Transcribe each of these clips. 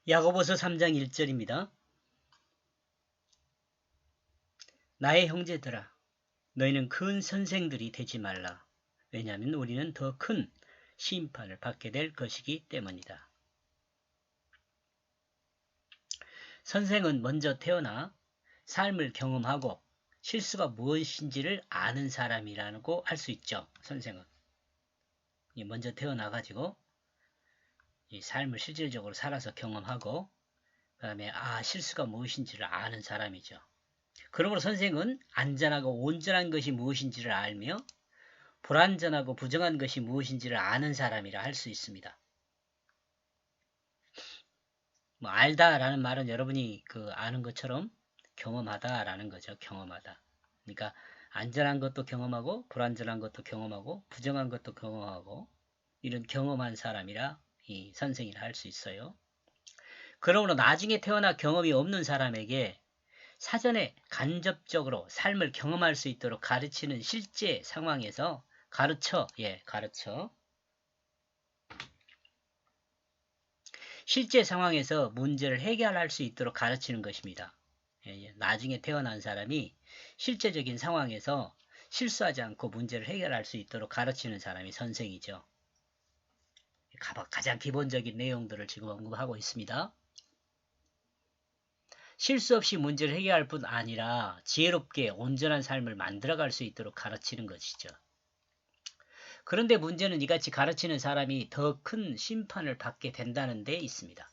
야고보서 3장 1절입니다. 나의 형제들아, 너희는 큰 선생들이 되지 말라. 왜냐하면 우리는 더 큰 심판을 받게 될 것이기 때문이다. 선생은 먼저 태어나 삶을 경험하고 실수가 무엇인지를 아는 사람이라고 할 수 있죠. 선생은 먼저 태어나가지고 이 삶을 실질적으로 살아서 경험하고 그 다음에 실수가 무엇인지를 아는 사람이죠. 그러므로 선생은 안전하고 온전한 것이 무엇인지를 알며 불안전하고 부정한 것이 무엇인지를 아는 사람이라 할 수 있습니다. 알다라는 말은 여러분이 아는 것처럼 경험하다라는 거죠. 경험하다. 그러니까 안전한 것도 경험하고 불안전한 것도 경험하고 부정한 것도 경험하고 이런 경험한 사람이라 이 선생이라 할 수 있어요. 그러므로 나중에 태어나 경험이 없는 사람에게 사전에 간접적으로 삶을 경험할 수 있도록 가르치는 실제 상황에서 가르쳐. 실제 상황에서 문제를 해결할 수 있도록 가르치는 것입니다. 나중에 태어난 사람이 실제적인 상황에서 실수하지 않고 문제를 해결할 수 있도록 가르치는 사람이 선생이죠. 가장 기본적인 내용들을 지금 언급하고 있습니다. 실수 없이 문제를 해결할 뿐 아니라 지혜롭게 온전한 삶을 만들어갈 수 있도록 가르치는 것이죠. 그런데 문제는 이같이 가르치는 사람이 더 큰 심판을 받게 된다는 데 있습니다.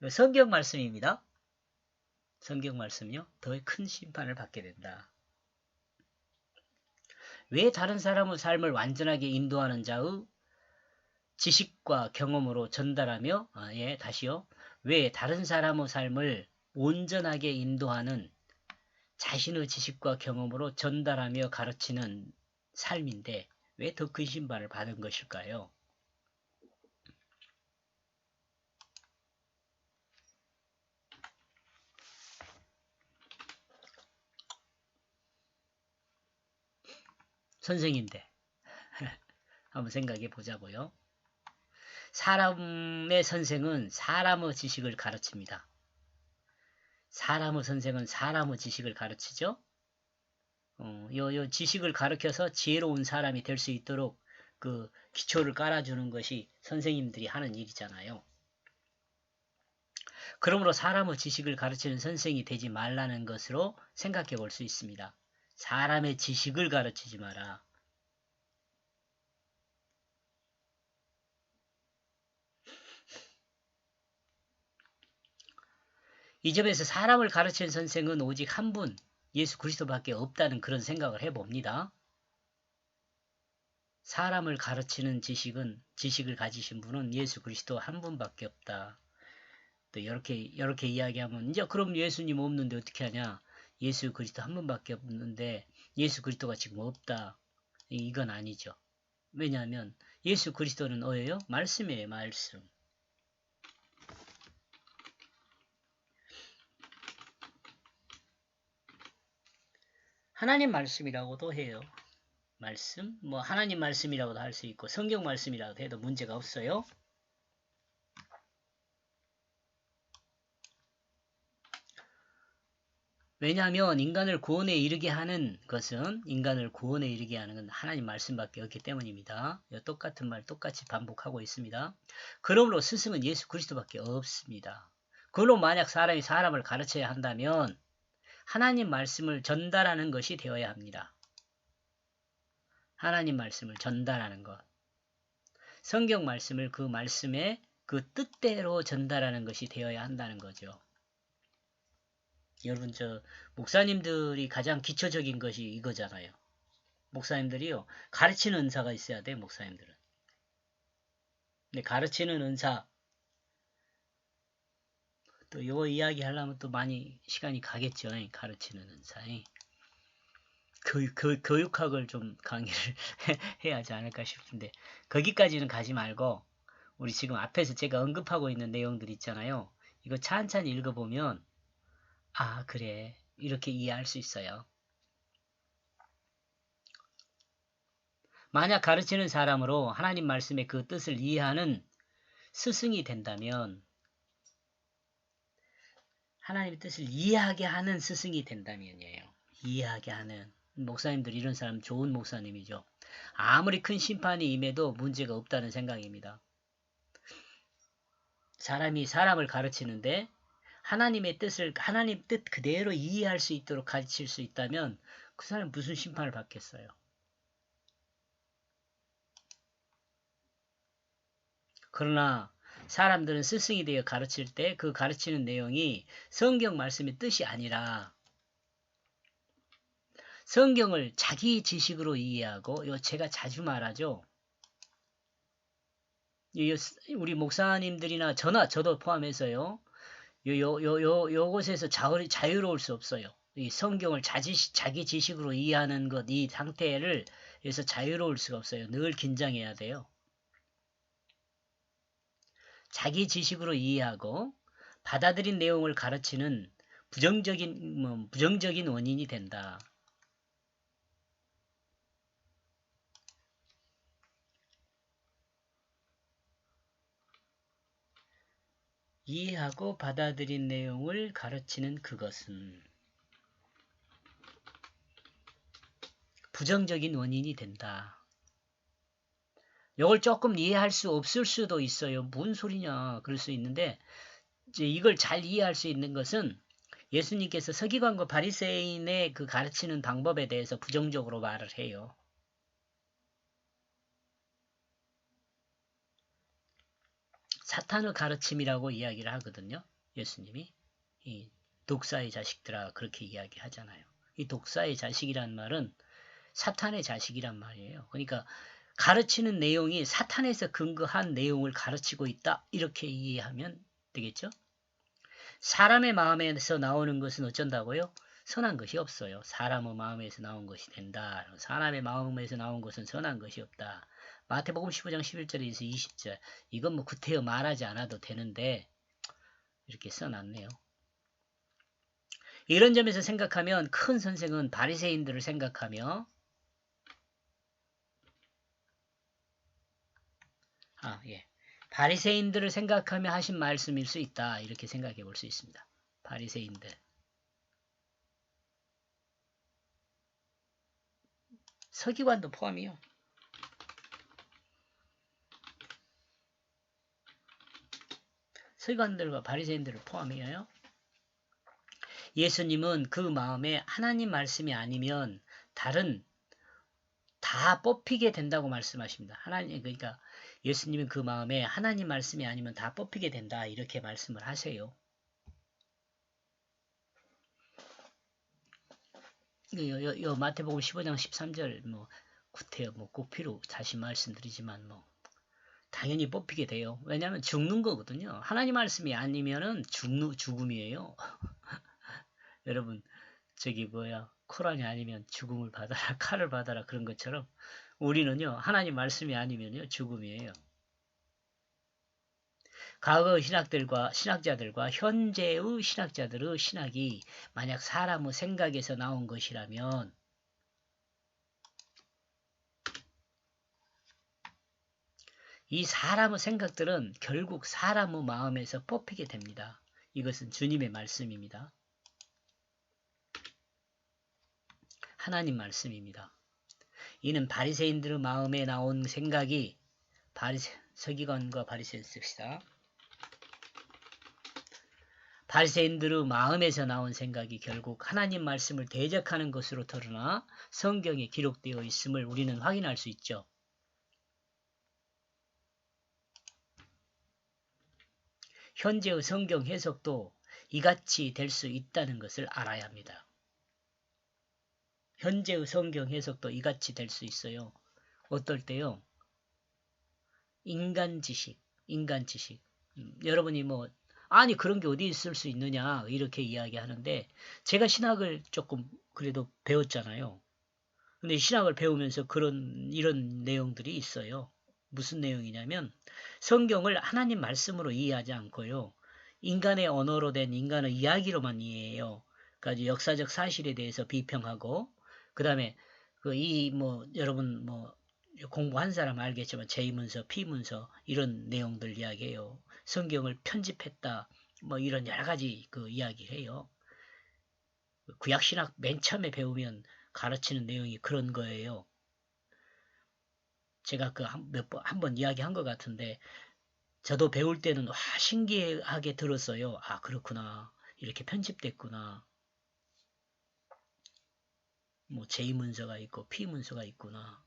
성경 말씀입니다. 성경 말씀요. 더 큰 심판을 받게 된다. 왜 다른 사람의 삶을 완전하게 인도하는 자의 지식과 경험으로 전달하며 다시요. 왜 다른 사람의 삶을 온전하게 인도하는 자신의 지식과 경험으로 전달하며 가르치는 삶인데 왜 더 큰 심판을 받은 것일까요? 선생인데 한번 생각해 보자고요. 사람의 선생은 사람의 지식을 가르칩니다. 사람의 선생은 사람의 지식을 가르치죠. 요 지식을 가르쳐서 지혜로운 사람이 될 수 있도록 그 기초를 깔아주는 것이 선생님들이 하는 일이잖아요. 그러므로 사람의 지식을 가르치는 선생이 되지 말라는 것으로 생각해 볼 수 있습니다. 사람의 지식을 가르치지 마라. 이 점에서 사람을 가르치는 선생은 오직 한 분, 예수 그리스도밖에 없다는 그런 생각을 해봅니다. 사람을 가르치는 지식을 가지신 분은 예수 그리스도 한 분밖에 없다. 또 이렇게 이야기하면 이제 그럼 예수님 없는데 어떻게 하냐? 예수 그리스도 한 분밖에 없는데 예수 그리스도가 지금 없다. 이건 아니죠. 왜냐하면 예수 그리스도는 뭐예요? 말씀이에요. 말씀. 하나님 말씀이라고도 해요. 말씀? 하나님 말씀이라고도 할 수 있고 성경 말씀이라고도 해도 문제가 없어요. 왜냐하면 인간을 구원에 이르게 하는 것은 하나님 말씀밖에 없기 때문입니다. 똑같은 말 똑같이 반복하고 있습니다. 그러므로 스승은 예수 그리스도밖에 없습니다. 그걸로 만약 사람이 사람을 가르쳐야 한다면 하나님 말씀을 전달하는 것이 되어야 합니다. 하나님 말씀을 전달하는 것. 성경 말씀을 그 말씀의 그 뜻대로 전달하는 것이 되어야 한다는 거죠. 여러분 목사님들이 가장 기초적인 것이 이거잖아요. 목사님들이요. 가르치는 은사가 있어야 돼. 목사님들은. 근데 가르치는 은사 또 이거 이야기하려면 또 많이 시간이 가겠죠. 가르치는 은사. 교육학을 좀 강의를 해야 하지 않을까 싶은데 거기까지는 가지 말고 우리 지금 앞에서 제가 언급하고 있는 내용들 있잖아요. 이거 찬찬히 읽어보면 그래 이렇게 이해할 수 있어요. 만약 가르치는 사람으로 하나님 말씀의 그 뜻을 이해하는 스승이 된다면 하나님의 뜻을 이해하게 하는 스승이 된다면이에요. 이해하게 하는. 목사님들 이런 사람 좋은 목사님이죠. 아무리 큰 심판이 임해도 문제가 없다는 생각입니다. 사람이 사람을 가르치는데 하나님의 뜻을 하나님 뜻 그대로 이해할 수 있도록 가르칠 수 있다면 그 사람 무슨 심판을 받겠어요. 그러나 사람들은 스승이 되어 가르칠 때 그 가르치는 내용이 성경 말씀의 뜻이 아니라 성경을 자기 지식으로 이해하고 제가 자주 말하죠. 우리 목사님들이나 저도 포함해서요. 요것에서 자유로울 수 없어요. 이 성경을 자기 지식으로 이해하는 것, 이 상태를 해서 자유로울 수가 없어요. 늘 긴장해야 돼요. 자기 지식으로 이해하고 받아들인 내용을 가르치는 부정적인 원인이 된다. 이해하고 받아들인 내용을 가르치는 그것은 부정적인 원인이 된다. 이걸 조금 이해할 수 없을 수도 있어요. 뭔 소리냐 그럴 수 있는데 이제 이걸 잘 이해할 수 있는 것은 예수님께서 서기관과 바리새인의 그 가르치는 방법에 대해서 부정적으로 말을 해요. 사탄의 가르침이라고 이야기를 하거든요. 예수님이. 이 독사의 자식들아 그렇게 이야기하잖아요. 이 독사의 자식이란 말은 사탄의 자식이란 말이에요. 그러니까 가르치는 내용이 사탄에서 근거한 내용을 가르치고 있다. 이렇게 이해하면 되겠죠? 사람의 마음에서 나오는 것은 어쩐다고요? 선한 것이 없어요. 사람의 마음에서 나온 것이 된다. 사람의 마음에서 나온 것은 선한 것이 없다. 마태복음 15장 11절에서 20절. 이건 뭐 구태여 말하지 않아도 되는데 이렇게 써놨네요. 이런 점에서 생각하면 큰 선생은 바리새인들을 생각하며 바리새인들을 생각하며 하신 말씀일 수 있다. 이렇게 생각해 볼 수 있습니다. 바리새인들. 서기관도 포함이요. 서기관들과 바리새인들을 포함해요. 예수님은 그 마음에 하나님 말씀이 아니면 다른 다 뽑히게 된다고 말씀하십니다. 하나님 그러니까 예수님은 그 마음에 하나님 말씀이 아니면 다 뽑히게 된다 이렇게 말씀을 하세요. 요 마태복음 15장 13절 뭐 구태여 뭐 꼭 필요 다시 말씀드리지만 뭐 당연히 뽑히게 돼요. 왜냐하면 죽는 거거든요. 하나님 말씀이 아니면은 죽음이에요. 여러분 저기 코란이 아니면 죽음을 받아라 칼을 받아라 그런 것처럼 우리는요 하나님 말씀이 아니면요 죽음이에요. 과거 신학자들과 현재의 신학자들의 신학이 만약 사람의 생각에서 나온 것이라면 이 사람의 생각들은 결국 사람의 마음에서 뽑히게 됩니다. 이것은 주님의 말씀입니다. 하나님 말씀입니다. 이는 바리새인들의 마음에 나온 생각이 서기관과 바리새인 씁시다. 바리새인들의 마음에서 나온 생각이 결국 하나님 말씀을 대적하는 것으로 드러나 성경에 기록되어 있음을 우리는 확인할 수 있죠. 현재의 성경 해석도 이같이 될 수 있다는 것을 알아야 합니다. 현재의 성경 해석도 이같이 될 수 있어요. 어떨 때요? 인간 지식. 여러분이 아니 그런 게 어디 있을 수 있느냐 이렇게 이야기하는데 제가 신학을 조금 그래도 배웠잖아요. 근데 신학을 배우면서 이런 내용들이 있어요. 무슨 내용이냐면 성경을 하나님 말씀으로 이해하지 않고요. 인간의 언어로 된 인간의 이야기로만 이해해요. 그러니까 역사적 사실에 대해서 비평하고 그 다음에 여러분 공부한 사람 알겠지만 제 문서, 피 문서 이런 내용들 이야기해요. 성경을 편집했다. 뭐 이런 여러 가지 그 이야기를 해요. 구약신학 맨 처음에 배우면 가르치는 내용이 그런 거예요. 제가 그 한 번 이야기한 것 같은데, 저도 배울 때는 와 신기하게 들었어요. 아 그렇구나, 이렇게 편집됐구나, 뭐 J 문서가 있고 P 문서가 있구나,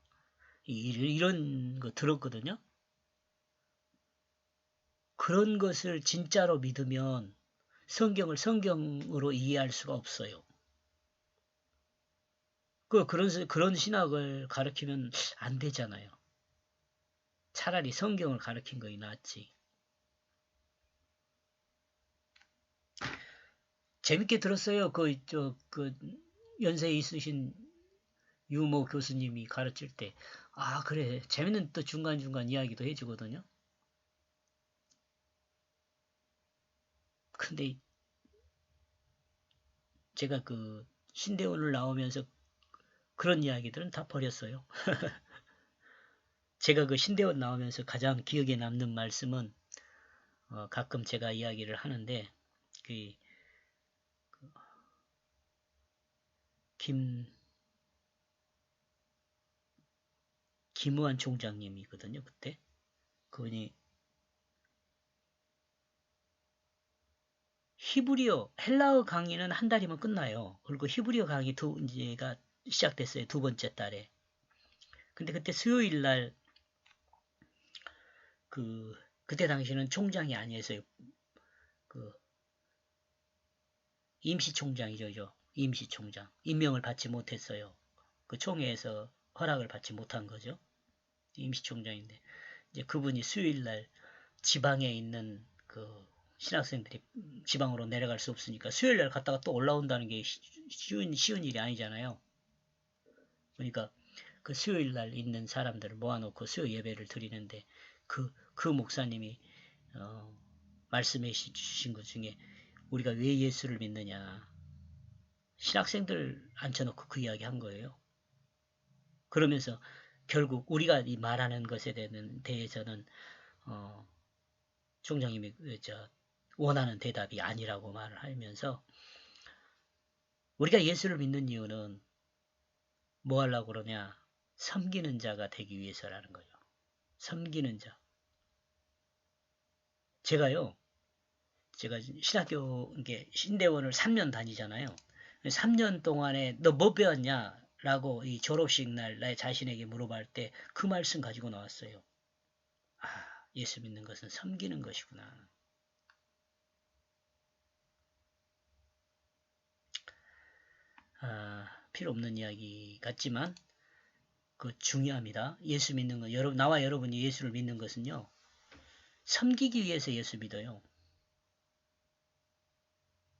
이런 거 들었거든요. 그런 것을 진짜로 믿으면 성경을 성경으로 이해할 수가 없어요. 그런 신학을 가르치면 안 되잖아요. 차라리 성경을 가르친 거이 낫지. 재밌게 들었어요. 그 연세 있으신 유모 교수님이 가르칠 때. 아, 그래. 재밌는 또 중간중간 이야기도 해주거든요. 근데 제가 그 신대원을 나오면서 그런 이야기들은 다 버렸어요. 제가 그 신대원 나오면서 가장 기억에 남는 말씀은 가끔 제가 이야기를 하는데 그 김, 김우한 총장님이거든요. 그때 그분이 히브리어 헬라어 강의는 한 달이면 끝나요. 그리고 히브리어 강의 이제가 시작됐어요. 두 번째 달에. 근데 그때 수요일 날 그때 당시는 총장이 아니었어요. 그 임시총장이죠. 임시총장. 임명을 받지 못했어요. 그 총회에서 허락을 받지 못한 거죠. 임시총장인데 이제 그분이 수요일 날 지방에 있는 그 신학생들이 지방으로 내려갈 수 없으니까 수요일 날 갔다가 또 올라온다는 게 쉬운 일이 아니잖아요. 그러니까 그 수요일 날 있는 사람들을 모아놓고 수요 예배를 드리는데 그 목사님이 말씀해 주신 것 중에 우리가 왜 예수를 믿느냐, 신학생들 앉혀놓고 그 이야기 한 거예요. 그러면서 결국 우리가 이 말하는 것에 대해서는 총장님이 원하는 대답이 아니라고 말을 하면서 우리가 예수를 믿는 이유는 뭐 하려고 그러냐, 섬기는 자가 되기 위해서라는 거죠. 섬기는 자. 제가 신학교 이게 신대원을 3년 다니잖아요. 3년 동안에 너 뭐 배웠냐? 라고 이 졸업식 날 나 자신에게 물어볼 때 그 말씀 가지고 나왔어요. 아, 예수 믿는 것은 섬기는 것이구나. 아, 필요 없는 이야기 같지만 그 중요합니다. 예수 믿는 거, 나와 여러분이 예수를 믿는 것은요, 섬기기 위해서 예수 믿어요.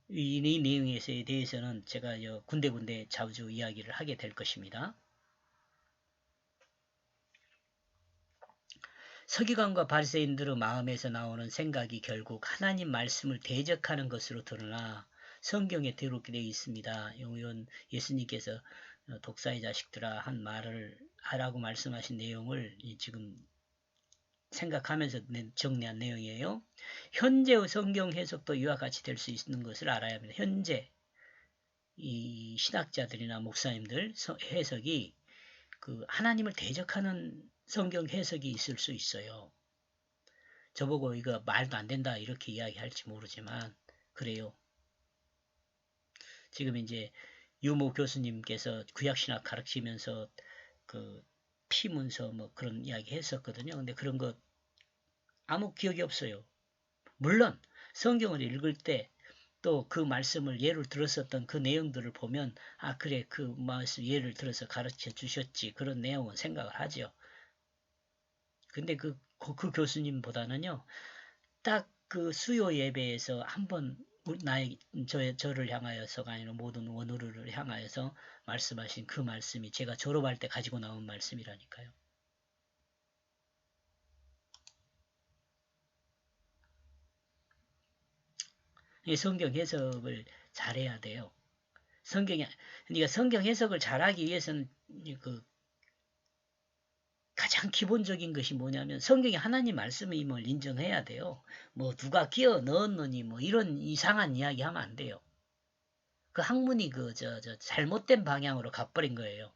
이 내용에 대해서는 제가 군데군데 자주 이야기를 하게 될 것입니다. 서기관과 바리새인들의 마음에서 나오는 생각이 결국 하나님 말씀을 대적하는 것으로 드러나 성경에 기록되어 있습니다. 이건 예수님께서 독사의 자식들아 한 말을 하라고 말씀하신 내용을 지금 생각하면서 정리한 내용이에요. 현재의 성경 해석도 이와 같이 될 수 있는 것을 알아야 합니다. 현재 이 신학자들이나 목사님들 해석이 그 하나님을 대적하는 성경 해석이 있을 수 있어요. 저보고 이거 말도 안 된다 이렇게 이야기할지 모르지만 그래요. 지금 이제 유모 교수님께서 구약신학 가르치면서 그 피문서 뭐 그런 이야기 했었거든요. 근데 그런 거 아무 기억이 없어요. 물론 성경을 읽을 때 또 그 말씀을 예를 들었었던 그 내용들을 보면 아 그래 그 말씀 예를 들어서 가르쳐 주셨지 그런 내용은 생각을 하죠. 근데 그 교수님보다는요 딱 그 수요 예배에서 한번 저를 향하여서가 아니라 모든 원우를 향하여서 말씀하신 그 말씀이 제가 졸업할 때 가지고 나온 말씀이라니까요. 이 성경 해석을 잘해야 돼요. 그러니까 성경 해석을 잘하기 위해서는 가장 가장 기본적인 것이 뭐냐면 성경에 하나님 말씀임을 인정해야 돼요. 뭐 누가 끼어 넣었느니 뭐 이런 이상한 이야기 하면 안 돼요. 그 학문이 잘못된 방향으로 가버린 거예요.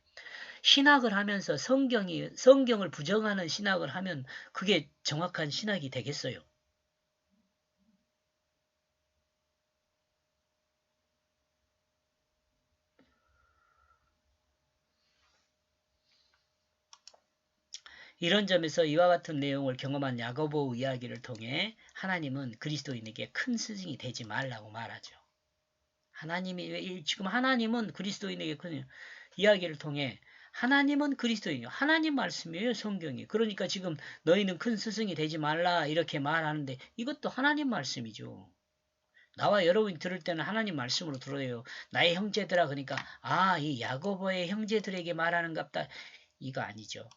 신학을 하면서 성경을 부정하는 신학을 하면 그게 정확한 신학이 되겠어요. 이런 점에서 이와 같은 내용을 경험한 야고보 이야기를 통해 하나님은 그리스도인에게 큰 스승이 되지 말라고 말하죠. 지금 하나님은 그리스도인에게 큰 이야기를 통해 하나님은 그리스도인이요. 하나님 말씀이에요, 성경이. 그러니까 지금 너희는 큰 스승이 되지 말라 이렇게 말하는데 이것도 하나님 말씀이죠. 나와 여러분이 들을 때는 하나님 말씀으로 들어요. 나의 형제들아 그러니까 이 야고보의 형제들에게 말하는갑다. 이거 아니죠.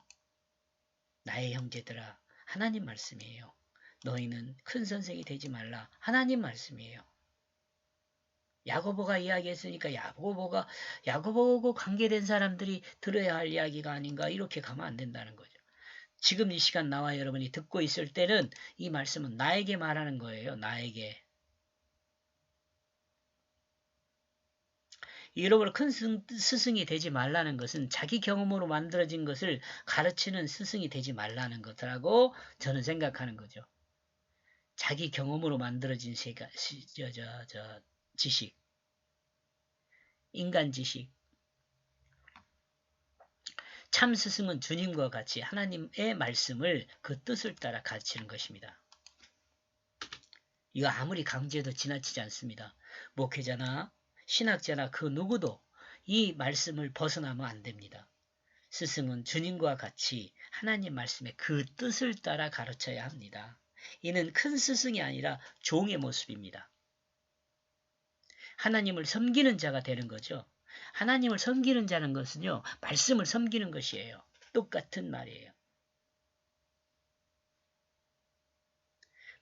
나의 형제들아 하나님 말씀이에요. 너희는 큰 선생이 되지 말라. 하나님 말씀이에요. 야고보가 이야기했으니까 야고보하고 관계된 사람들이 들어야 할 이야기가 아닌가 이렇게 가면 안 된다는 거죠. 지금 이 시간 나와 여러분이 듣고 있을 때는 이 말씀은 나에게 말하는 거예요. 나에게. 여러분 큰 스승이 되지 말라는 것은 자기 경험으로 만들어진 것을 가르치는 스승이 되지 말라는 것이라고 저는 생각하는 거죠. 자기 경험으로 만들어진 지식, 인간 지식. 참 스승은 주님과 같이 하나님의 말씀을 그 뜻을 따라 가르치는 것입니다. 이거 아무리 강조해도 지나치지 않습니다. 목회자나 신학자나 그 누구도 이 말씀을 벗어나면 안 됩니다. 스승은 주님과 같이 하나님 말씀의 그 뜻을 따라 가르쳐야 합니다. 이는 큰 스승이 아니라 종의 모습입니다. 하나님을 섬기는 자가 되는 거죠. 하나님을 섬기는 자는 것은요. 말씀을 섬기는 것이에요. 똑같은 말이에요.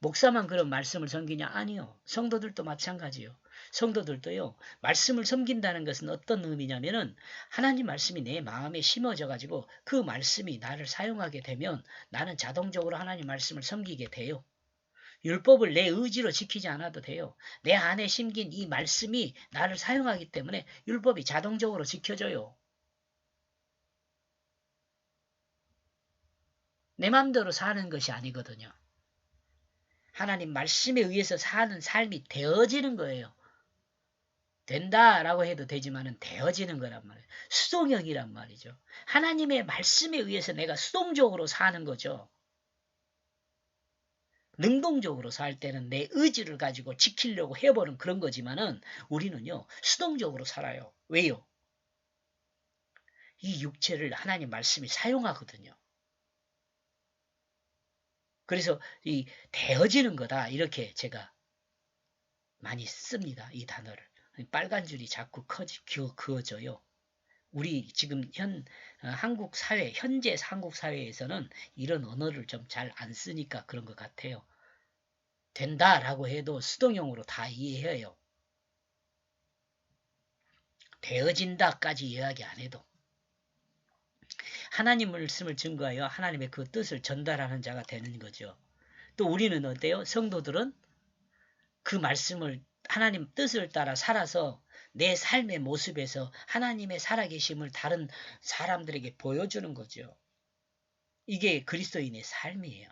목사만 그런 말씀을 섬기냐? 아니요. 성도들도 마찬가지요. 성도들도요. 말씀을 섬긴다는 것은 어떤 의미냐면은 하나님 말씀이 내 마음에 심어져 가지고 그 말씀이 나를 사용하게 되면 나는 자동적으로 하나님 말씀을 섬기게 돼요. 율법을 내 의지로 지키지 않아도 돼요. 내 안에 심긴 이 말씀이 나를 사용하기 때문에 율법이 자동적으로 지켜져요. 내 마음대로 사는 것이 아니거든요. 하나님 말씀에 의해서 사는 삶이 되어지는 거예요. 된다라고 해도 되지만은 되어지는 거란 말이에요. 수동형이란 말이죠. 하나님의 말씀에 의해서 내가 수동적으로 사는 거죠. 능동적으로 살 때는 내 의지를 가지고 지키려고 해보는 그런 거지만은 우리는요 수동적으로 살아요. 왜요? 이 육체를 하나님 말씀이 사용하거든요. 그래서 이 되어지는 거다 이렇게 제가 많이 씁니다. 이 단어를. 빨간 줄이 자꾸 그어져요. 우리 지금 한국 사회, 현재 한국 사회에서는 이런 언어를 좀 잘 안 쓰니까 그런 것 같아요. 된다라고 해도 수동형으로 다 이해해요. 되어진다까지 이야기 안 해도. 하나님 말씀을 증거하여 하나님의 그 뜻을 전달하는 자가 되는 거죠. 또 우리는 어때요? 성도들은 그 말씀을 하나님 뜻을 따라 살아서 내 삶의 모습에서 하나님의 살아계심을 다른 사람들에게 보여주는 거죠. 이게 그리스도인의 삶이에요.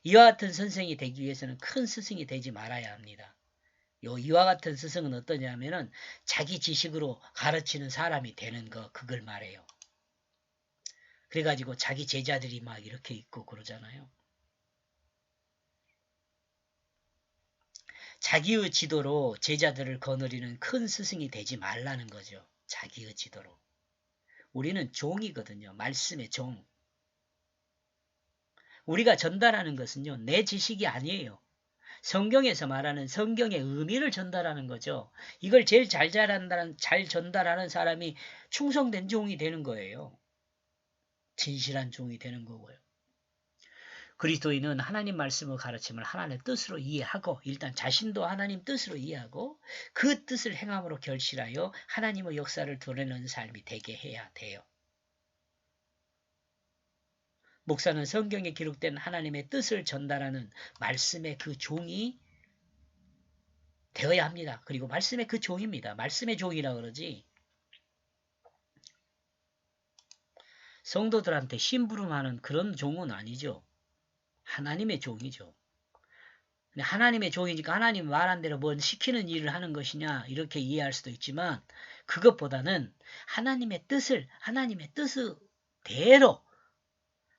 이와 같은 선생이 되기 위해서는 큰 스승이 되지 말아야 합니다. 이와 같은 스승은 어떠냐면은 자기 지식으로 가르치는 사람이 되는 거 그걸 말해요. 그래가지고 자기 제자들이 막 이렇게 있고 그러잖아요. 자기의 지도로 제자들을 거느리는 큰 스승이 되지 말라는 거죠. 자기의 지도로. 우리는 종이거든요. 말씀의 종. 우리가 전달하는 것은요. 내 지식이 아니에요. 성경에서 말하는 성경의 의미를 전달하는 거죠. 이걸 제일 잘 전달하는 사람이 충성된 종이 되는 거예요. 진실한 종이 되는 거고요. 그리스도인은 하나님 말씀을 가르침을 하나님의 뜻으로 이해하고 일단 자신도 하나님 뜻으로 이해하고 그 뜻을 행함으로 결실하여 하나님의 역사를 드러내는 삶이 되게 해야 돼요. 목사는 성경에 기록된 하나님의 뜻을 전달하는 말씀의 그 종이 되어야 합니다. 그리고 말씀의 그 종입니다. 말씀의 종이라 그러지 성도들한테 심부름하는 그런 종은 아니죠. 하나님의 종이죠. 근데 하나님의 종이니까 하나님 말한 대로 뭔 시키는 일을 하는 것이냐 이렇게 이해할 수도 있지만 그것보다는 하나님의 뜻대로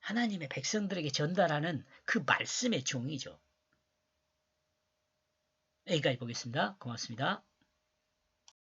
하나님의 백성들에게 전달하는 그 말씀의 종이죠. 여기까지 보겠습니다. 고맙습니다.